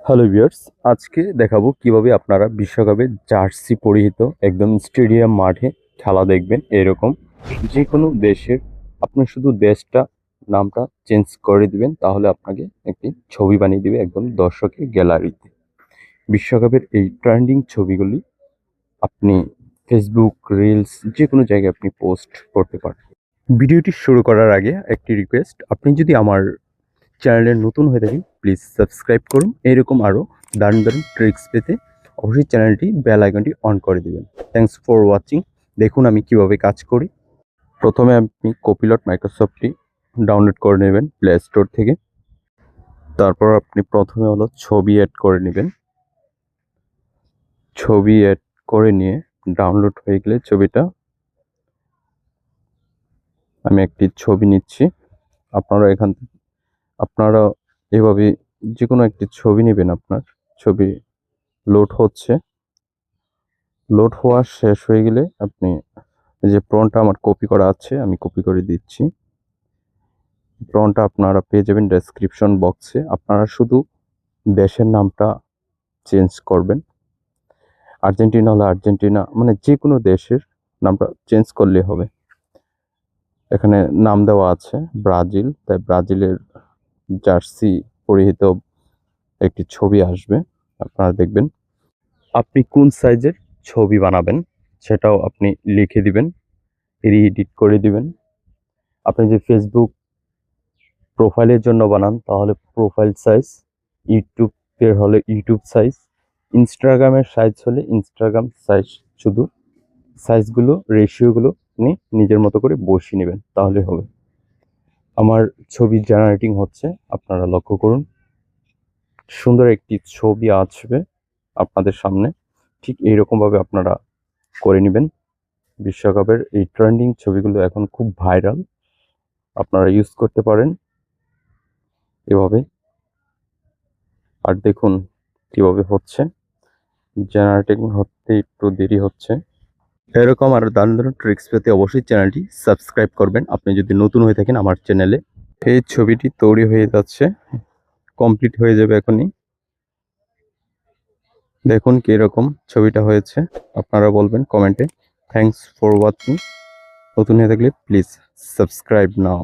Hello viewers, আজকে দেখাবো কিভাবে আপনারা বিশ্বকাপে জার্সি পরিহিত একদম স্টেডিয়াম মাঠে খেলা দেখবেন। এরকম যে কোনো দেশের আপনি শুধু দেশটা নামটা চেঞ্জ করে দিবেন, তাহলে আপনাকে একটি ছবি বানিয়ে দিবে একদম দর্শকের গ্যালারিতে। বিশ্বকাপের এই ট্রেন্ডিং ছবিগুলি আপনি ফেসবুক, রিলস যে কোনো জায়গায় আপনি পোস্ট করতে পারেন। ভিডিওটি শুরু করার আগে একটি রিকোয়েস্ট, আপনি যদি আমার চ্যানেলে নতুন হয়ে থাকেন প্লিজ সাবস্ক্রাইব করুন। এরকম আরও দারুণ দারুণ ট্রিক্স পেতে অবশ্যই চ্যানেলটি বেল আইকনটি অন করে দিবেন। Thanks for watching. দেখুন আমি কিভাবে কাজ করি। প্রথমে আপনি কপিলট মাইক্রোসফটটি ডাউনলোড করে নেবেন প্লে স্টোর থেকে। তারপর আপনি প্রথমে হলো ছবি অ্যাড করে নেবেন। ছবি অ্যাড করে নিয়ে ডাউনলোড হয়ে গেলে ছবিটা, আমি একটি ছবি নিচ্ছি। আপনারা এভাবে যে কোনো একটি ছবি নেবেন। আপনার ছবি লোড হচ্ছে, লোড হওয়া শেষ হয়ে গেলে আপনি যে প্রনটা আমার কপি করা আছে আমি কপি করে দিচ্ছি। প্রনটা আপনারা পেয়ে যাবেন ডেসক্রিপশন বক্সে। আপনারা শুধু দেশের নামটা চেঞ্জ করবেন। আর্জেন্টিনা হলে আর্জেন্টিনা, মানে যে কোনো দেশের নামটা চেঞ্জ করলে হবে। এখানে নাম দেওয়া আছে ব্রাজিল, তাই ব্রাজিলের জার্সি পরিহিত একটি ছবি আসবে। আপনারা দেখবেন আপনি কোন সাইজের ছবি বানাবেন সেটাও আপনি লিখে দিবেন, রিএডিট করে দিবেন। আপনি যে ফেসবুক প্রোফাইলের জন্য বানান তাহলে প্রোফাইল সাইজ, ইউটিউবের হলে ইউটিউব সাইজ, ইনস্টাগ্রামের সাইজ হলে ইনস্টাগ্রাম সাইজ, শুধু সাইজগুলো রেশিওগুলো আপনি নিজের মতো করে বসিয়ে নেবেন, তাহলে হবে। আমার ছবি জেনারেটিং হচ্ছে, আপনারা লক্ষ্য করুন। সুন্দর একটি ছবি আসবে আপনাদের সামনে। ঠিক এইরকমভাবে আপনারা করে নেবেন। বিশ্বকাপের এই ট্রেন্ডিং ছবিগুলো এখন খুব ভাইরাল, আপনারা ইউজ করতে পারেন এভাবে। আর দেখুন কিভাবে হচ্ছে, জেনারেটিং হতে একটু দেরি হচ্ছে। এরকম আরো দারুণ দারুণ ট্রিক্স পেতে অবশ্যই চ্যানেলটি সাবস্ক্রাইব করবেন আপনি যদি নতুন হয়ে থাকেন আমার চ্যানেলে। এই ছবিটি তৈরি হয়ে যাচ্ছে, কমপ্লিট হয়ে যাবে এখনই। দেখুন কিরকম ছবিটা হয়েছে, আপনারা বলবেন কমেন্টে। Thanks for watching. নতুন হয়ে থাকলে প্লিজ সাবস্ক্রাইব নাও।